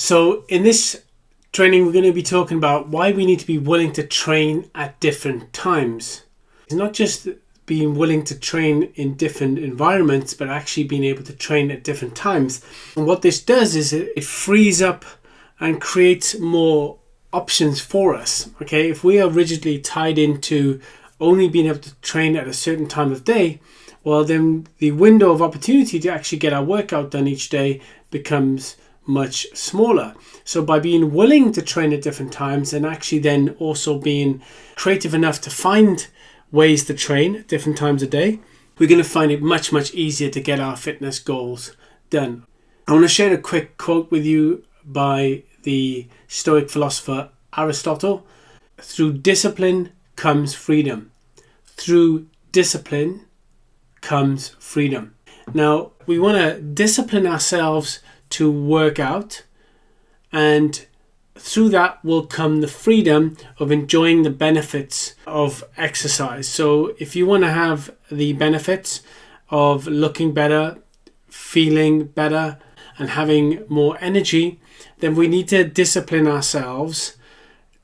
So in this training, we're going to be talking about why we need to be willing to train at different times. It's not just being willing to train in different environments, but actually being able to train at different times. And what this does is it frees up and creates more options for us. Okay, if we are rigidly tied into only being able to train at a certain time of day, well, then the window of opportunity to actually get our workout done each day becomes much smaller. So by being willing to train at different times and actually then also being creative enough to find ways to train at different times a day, we're going to find it much easier to get our fitness goals done. I want to share a quick quote with you by the Stoic philosopher Aristotle. Through discipline comes freedom. Through discipline comes freedom. Now, we want to discipline ourselves to work out, and through that will come the freedom of enjoying the benefits of exercise. So if you want to have the benefits of looking better, feeling better, and having more energy, then we need to discipline ourselves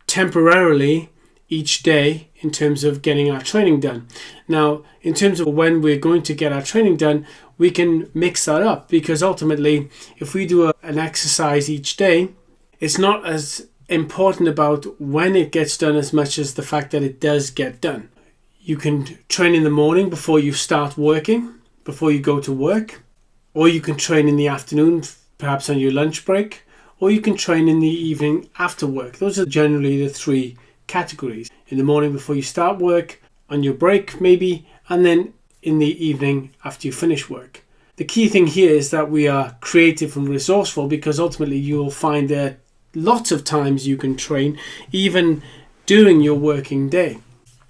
temporarily each day in terms of getting our training done. Now, in terms of when we're going to get our training done, we can mix that up, because ultimately, if we do an exercise each day, it's not as important about when it gets done as much as the fact that it does get done. You can train in the morning before you start working, before you go to work, or you can train in the afternoon, perhaps on your lunch break, or you can train in the evening after work. Those are generally the three categories. In the morning before you start work, on your break maybe, and then in the evening after you finish work. The key thing here is that we are creative and resourceful, because ultimately you will find there lots of times you can train even during your working day.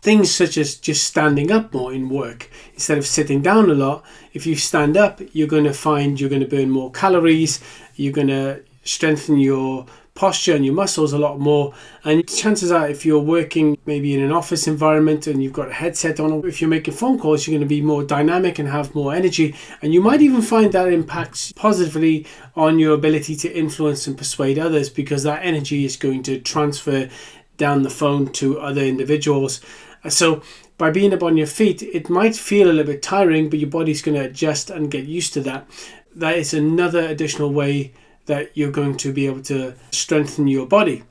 Things such as just standing up more in work instead of sitting down a lot. If you stand up, you're going to find you're going to burn more calories, you're going to strengthen your posture and your muscles a lot more, and chances are if you're working maybe in an office environment and you've got a headset on, or if you're making phone calls, you're going to be more dynamic and have more energy, and you might even find that impacts positively on your ability to influence and persuade others, because that energy is going to transfer down the phone to other individuals. So by being up on your feet, it might feel a little bit tiring, but your body's going to adjust and get used to that. That is another additional way that you're going to be able to strengthen your body.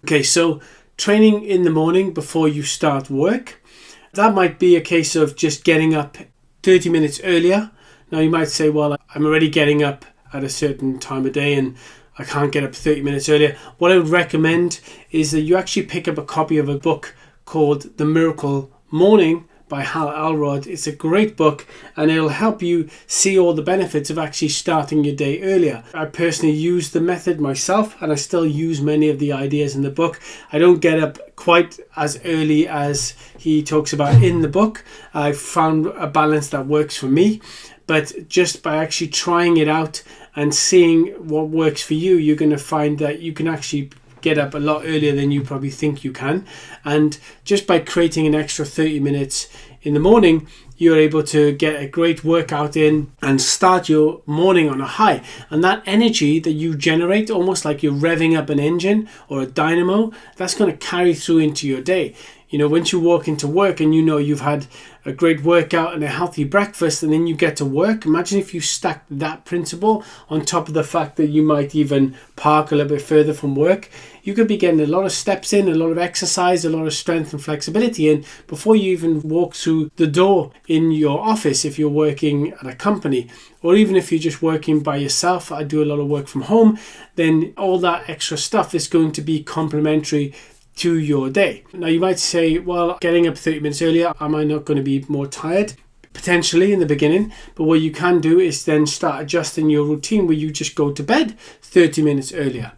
Okay, so training in the morning before you start work, that might be a case of just getting up 30 minutes earlier. Now you might say, well, I'm already getting up at a certain time of day and I can't get up 30 minutes earlier. What I would recommend is that you actually pick up a copy of a book called The Miracle Morning by Hal Elrod. It's a great book, and it'll help you see all the benefits of actually starting your day earlier. I personally use the method myself, and I still use many of the ideas in the book. I don't get up quite as early as he talks about in the book. I've found a balance that works for me, but just by actually trying it out and seeing what works for you, you're going to find that you can actually get up a lot earlier than you probably think you can. And just by creating an extra 30 minutes in the morning, you're able to get a great workout in and start your morning on a high. And that energy that you generate, almost like you're revving up an engine or a dynamo, that's going to carry through into your day. You know, once you walk into work and you know you've had a great workout and a healthy breakfast, and then you get to work, imagine if you stacked that principle on top of the fact that you might even park a little bit further from work. You could be getting a lot of steps in, a lot of exercise, a lot of strength and flexibility in before you even walk through the door in your office if you're working at a company. Or even if you're just working by yourself, I do a lot of work from home, then all that extra stuff is going to be complementary to your day. Now you might say, well, getting up 30 minutes earlier, am I not going to be more tired? Potentially in the beginning, but what you can do is then start adjusting your routine where you just go to bed 30 minutes earlier.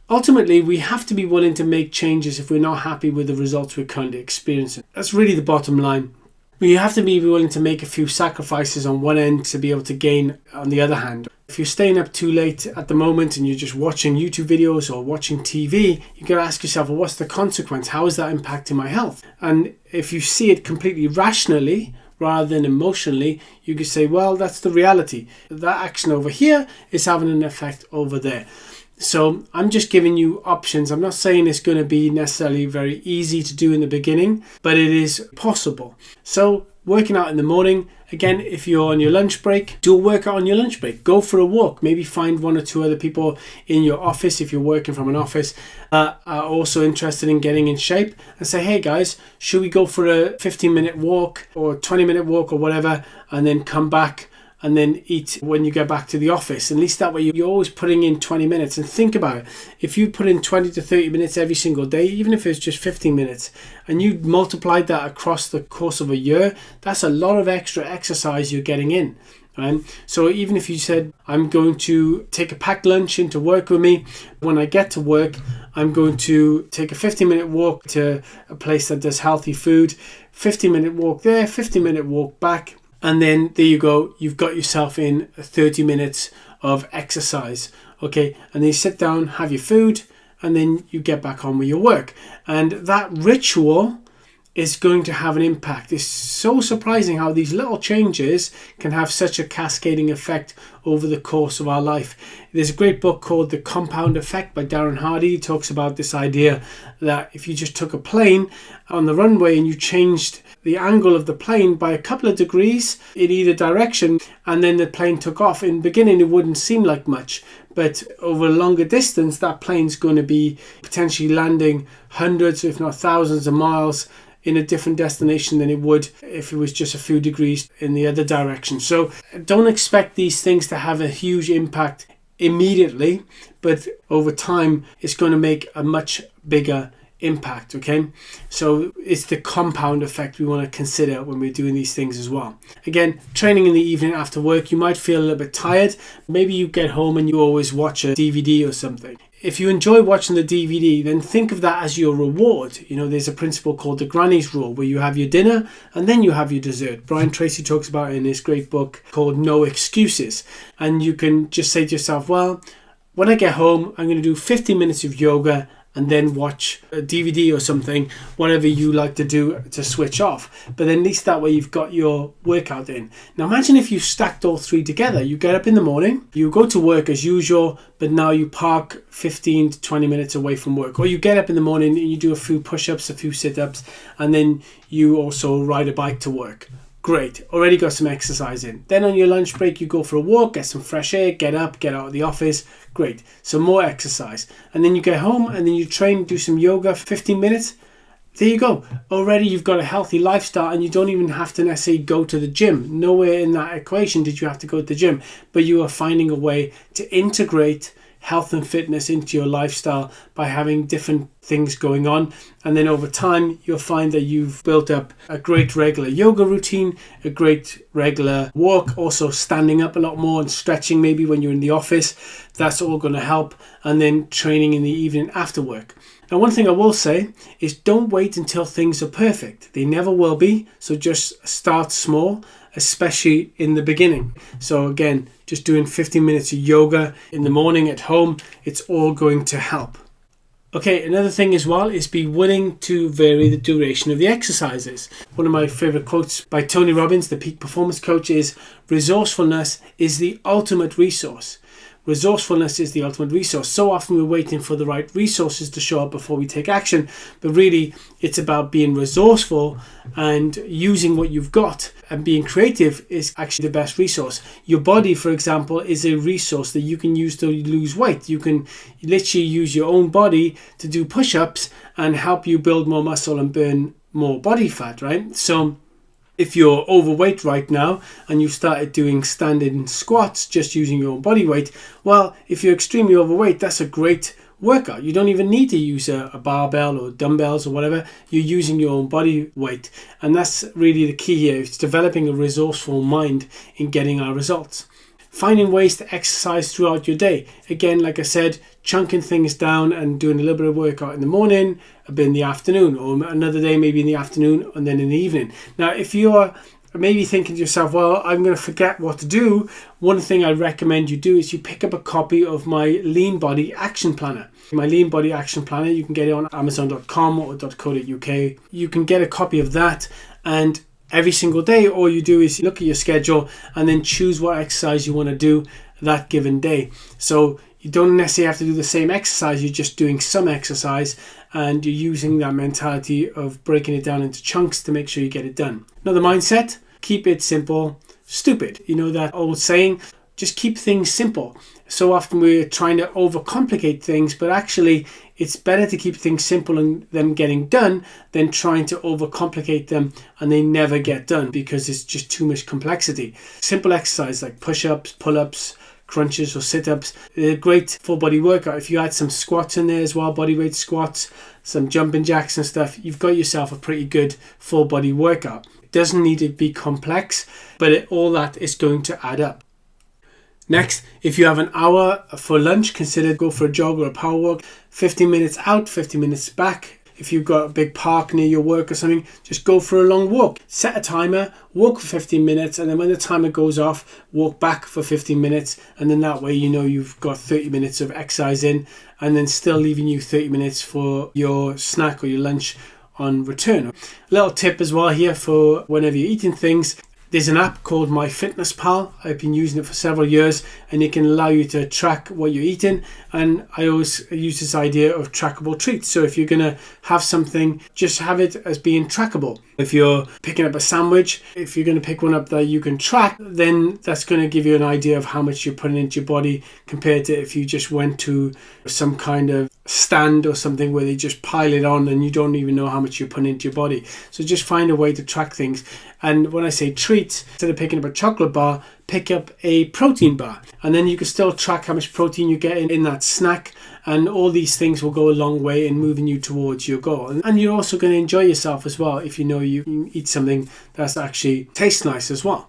Ultimately, we have to be willing to make changes if we're not happy with the results we're currently experiencing. That's really the bottom line. You have to be willing to make a few sacrifices on one end to be able to gain on the other hand. If you're staying up too late at the moment and you're just watching YouTube videos or watching TV, you got to ask yourself, well, what's the consequence? How is that impacting my health? And if you see it completely rationally rather than emotionally, you could say, well, that's the reality. That action over here is having an effect over there. So I'm just giving you options. I'm not saying it's going to be necessarily very easy to do in the beginning, but it is possible. So working out in the morning, again, if you're on your lunch break, do a workout on your lunch break. Go for a walk. Maybe find one or two other people in your office, if you're working from an office, are also interested in getting in shape, and say, hey guys, should we go for a 15-minute walk or 20-minute walk or whatever, and then come back and then eat when you get back to the office. At least that way you're always putting in 20 minutes. And think about it, if you put in 20 to 30 minutes every single day, even if it's just 15 minutes, and you multiplied that across the course of a year, that's a lot of extra exercise you're getting in. Right? So even if you said, I'm going to take a packed lunch into work with me, when I get to work, I'm going to take a 15-minute walk to a place that does healthy food, 15-minute walk there, 15-minute walk back, and then there you go, you've got yourself in 30 minutes of exercise. Okay, and then you sit down, have your food, and then you get back on with your work. And that ritual is going to have an impact. It's so surprising how these little changes can have such a cascading effect over the course of our life. There's a great book called The Compound Effect by Darren Hardy. He talks about this idea that if you just took a plane on the runway and you changed the angle of the plane by a couple of degrees in either direction, and then the plane took off, in the beginning it wouldn't seem like much, but over a longer distance that plane's going to be potentially landing hundreds if not thousands of miles in a different destination than it would if it was just a few degrees in the other direction. So don't expect these things to have a huge impact immediately, but over time it's going to make a much bigger impact. Okay, so it's the compound effect we want to consider when we're doing these things as well. Again, training in the evening after work, you might feel a little bit tired. Maybe you get home and you always watch a DVD or something. If you enjoy watching the DVD, then think of that as your reward. You know, there's a principle called the Granny's Rule, where you have your dinner and then you have your dessert. Brian Tracy talks about it in his great book called No Excuses. And you can just say to yourself, well, when I get home, I'm going to do 15 minutes of yoga and then watch a DVD or something, whatever you like to do to switch off. But then at least that way you've got your workout in. Now imagine if you stacked all three together. You get up in the morning, you go to work as usual, but now you park 15 to 20 minutes away from work. Or you get up in the morning and you do a few push-ups, a few sit-ups, and then you also ride a bike to work. Great, already got some exercise in. Then on your lunch break, you go for a walk, get some fresh air, get up, get out of the office. Great, some more exercise. And then you get home and then you train, do some yoga, 15 minutes. There you go. Already you've got a healthy lifestyle and you don't even have to necessarily go to the gym. Nowhere in that equation did you have to go to the gym, but you are finding a way to integrate health and fitness into your lifestyle by having different things going on. And then over time, you'll find that you've built up a great regular yoga routine, a great regular walk, also standing up a lot more and stretching maybe when you're in the office. That's all going to help. And then training in the evening after work. Now, one thing I will say is don't wait until things are perfect. They never will be. So just start small, especially in the beginning. So again, just doing 15 minutes of yoga in the morning at home, it's all going to help. Okay, another thing as well is be willing to vary the duration of the exercises. One of my favorite quotes by Tony Robbins, the peak performance coach, is resourcefulness is the ultimate resource. Resourcefulness is the ultimate resource. So often we're waiting for the right resources to show up before we take action, but really it's about being resourceful and using what you've got, and being creative is actually the best resource. Your body, for example, is a resource that you can use to lose weight. You can literally use your own body to do push-ups and help you build more muscle and burn more body fat, right? So if you're overweight right now and you started doing standing squats just using your own body weight, well, if you're extremely overweight, that's a great workout. You don't even need to use a barbell or dumbbells or whatever. You're using your own body weight. And that's really the key here. It's developing a resourceful mind in getting our results. Finding ways to exercise throughout your day. Again, like I said, chunking things down and doing a little bit of workout in the morning, a bit in the afternoon, or another day maybe in the afternoon and then in the evening. Now, if you're maybe thinking to yourself, well, I'm going to forget what to do, one thing I recommend you do is you pick up a copy of my Lean Body Action Planner. My Lean Body Action Planner, you can get it on amazon.com or .co.uk. You can get a copy of that, and every single day, all you do is look at your schedule and then choose what exercise you want to do that given day. So You don't necessarily have to do the same exercise, you're just doing some exercise, and you're using that mentality of breaking it down into chunks to make sure you get it done. Another mindset, keep it simple, stupid. You know that old saying, just keep things simple. So often we're trying to overcomplicate things, but actually it's better to keep things simple and them getting done than trying to overcomplicate them and they never get done because it's just too much complexity. Simple exercise like push-ups, pull-ups, crunches or sit-ups, they're a great full body workout. If you add some squats in there as well, body weight squats, some jumping jacks and stuff, you've got yourself a pretty good full body workout. It doesn't need to be complex, but all that is going to add up. Next, if you have an hour for lunch, consider go for a jog or a power walk. 15 minutes out, 15 minutes back. If you've got a big park near your work or something, just go for a long walk. Set a timer, walk for 15 minutes, and then when the timer goes off, walk back for 15 minutes. And then that way you know you've got 30 minutes of exercise in, and then still leaving you 30 minutes for your snack or your lunch on return. A little tip as well here for whenever you're eating things. There's an app called MyFitnessPal. I've been using it for several years, and it can allow you to track what you're eating. And I always use this idea of trackable treats. So if you're going to have something, just have it as being trackable. If you're picking up a sandwich, if you're going to pick one up that you can track, then that's going to give you an idea of how much you're putting into your body compared to if you just went to some kind of stand or something where they just pile it on and you don't even know how much you're putting into your body. So just find a way to track things. And when I say treats, instead of picking up a chocolate bar, pick up a protein bar, and then you can still track how much protein you get in that snack, and all these things will go a long way in moving you towards your goal. And you're also going to enjoy yourself as well if you know you eat something that's actually tastes nice as well.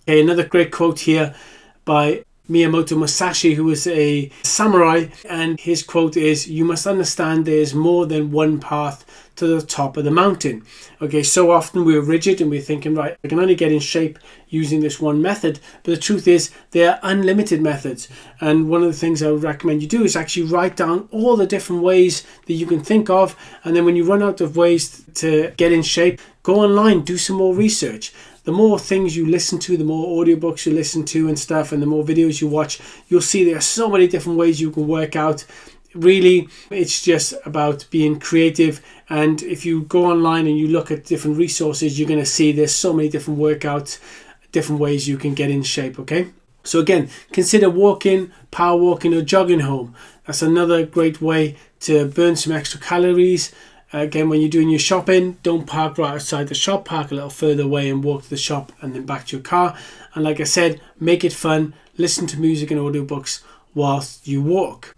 Okay, another great quote here by Miyamoto Musashi, who was a samurai, and his quote is, "You must understand there is more than one path to the top of the mountain." Okay, so often we're rigid and we're thinking, right, I can only get in shape using this one method, but the truth is there are unlimited methods. And one of the things I would recommend you do is actually write down all the different ways that you can think of, and then when you run out of ways to get in shape, go online, do some more research. The more things you listen to, the more audiobooks you listen to and stuff, and the more videos you watch, you'll see there are so many different ways you can work out. Really, it's just about being creative. And if you go online and you look at different resources, you're going to see there's so many different workouts, different ways you can get in shape, okay? So again, consider walking, power walking, or jogging home. That's another great way to burn some extra calories. Again, when you're doing your shopping, don't park right outside the shop, park a little further away and walk to the shop and then back to your car. And like I said, make it fun, listen to music and audiobooks whilst you walk.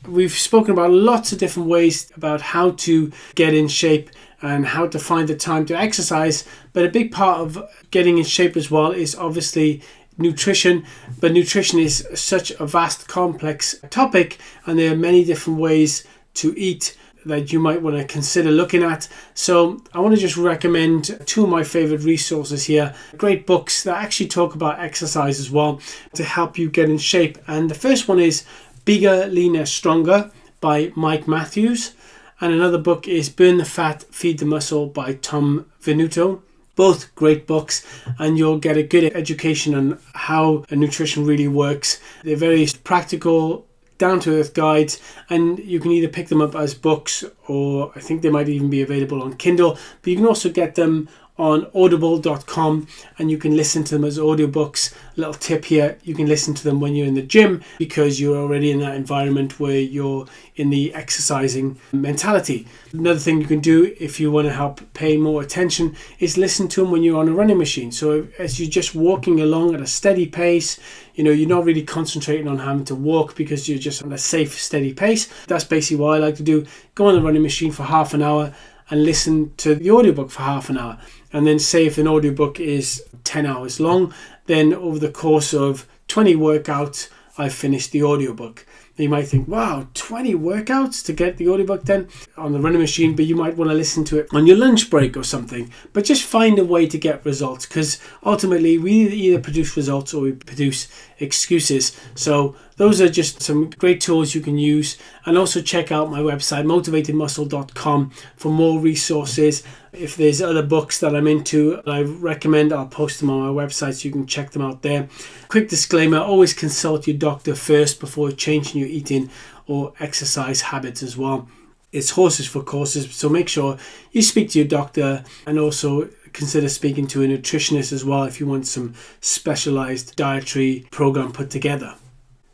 We've spoken about lots of different ways about how to get in shape and how to find the time to exercise, but a big part of getting in shape as well is obviously nutrition. But nutrition is such a vast, complex topic, and there are many different ways to eat that you might want to consider looking at. So I want to just recommend two of my favorite resources here, great books that actually talk about exercise as well to help you get in shape. And the first one is Bigger, Leaner, Stronger by Mike Matthews, and another book is Burn the Fat, Feed the Muscle by Tom Venuto. Both great books, and you'll get a good education on how nutrition really works. They're very practical, down-to-earth guides, and you can either pick them up as books, or I think they might even be available on Kindle, but you can also get them on audible.com and you can listen to them as audiobooks. Little tip here, you can listen to them when you're in the gym because you're already in that environment where you're in the exercising mentality. Another thing you can do if you want to help pay more attention is listen to them when you're on a running machine. So as you're just walking along at a steady pace, you're not really concentrating on having to walk because you're just on a safe, steady pace. That's basically what I like to do. Go on the running machine for half an hour and listen to the audiobook for half an hour. And then say if an audiobook is 10 hours long, then over the course of 20 workouts, I've finished the audiobook. And you might think, wow, 20 workouts to get the audiobook done on the running machine, but you might want to listen to it on your lunch break or something. But just find a way to get results, because ultimately we either produce results or we produce excuses. So those are just some great tools you can use. And also check out my website, motivatedmuscle.com, for more resources. If there's other books that I'm into, I recommend, I'll post them on my website so you can check them out there. Quick disclaimer, always consult your doctor first before changing your eating or exercise habits as well. It's horses for courses, so make sure you speak to your doctor, and also consider speaking to a nutritionist as well if you want some specialized dietary program put together.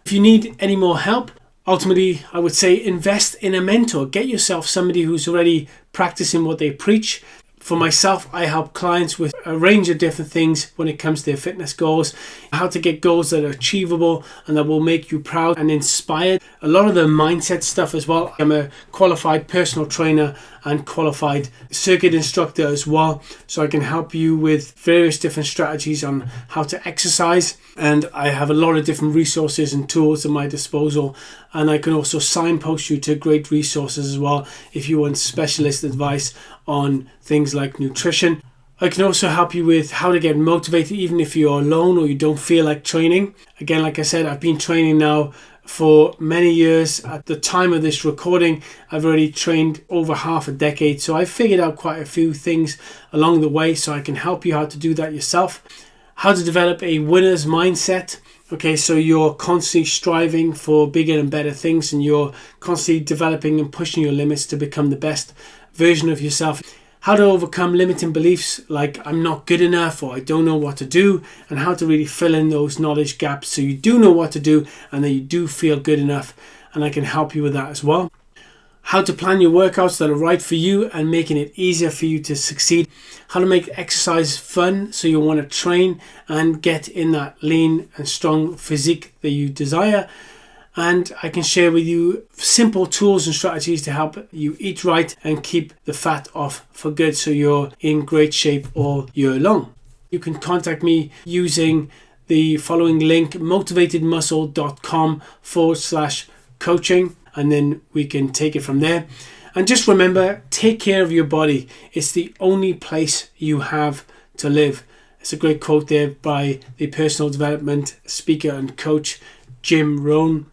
If you need any more help, ultimately, I would say invest in a mentor. Get yourself somebody who's already practicing what they preach. For myself, I help clients with a range of different things when it comes to their fitness goals, how to get goals that are achievable and that will make you proud and inspired. A lot of the mindset stuff as well. I'm a qualified personal trainer and qualified circuit instructor as well, so I can help you with various different strategies on how to exercise. And I have a lot of different resources and tools at my disposal, and I can also signpost you to great resources as well if you want specialist advice on things like nutrition. I can also help you with how to get motivated even if you're alone or you don't feel like training. Again, like I said, I've been training now for many years. At the time of this recording, I've already trained over half a decade, so I've figured out quite a few things along the way, so I can help you how to do that yourself. How to develop a winner's mindset. Okay, so you're constantly striving for bigger and better things, and you're constantly developing and pushing your limits to become the best version of yourself. How to overcome limiting beliefs like I'm not good enough or I don't know what to do, and how to really fill in those knowledge gaps so you do know what to do and that you do feel good enough, and I can help you with that as well. How to plan your workouts that are right for you and making it easier for you to succeed. How to make exercise fun so you want to train and get in that lean and strong physique that you desire. And I can share with you simple tools and strategies to help you eat right and keep the fat off for good so you're in great shape all year long. You can contact me using the following link, motivatedmuscle.com/coaching, and then we can take it from there. And just remember, take care of your body. It's the only place you have to live. It's a great quote there by the personal development speaker and coach, Jim Rohn.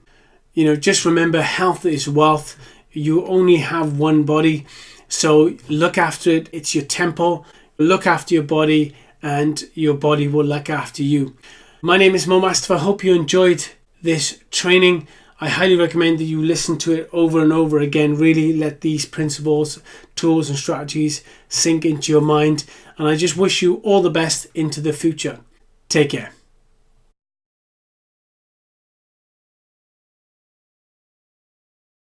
You know, just remember, health is wealth. You only have one body, so look after it. It's your temple. Look after your body, and your body will look after you. My name is Mastafa. I hope you enjoyed this training. I highly recommend that you listen to it over and over again. Really let these principles, tools and strategies sink into your mind. And I just wish you all the best into the future. Take care.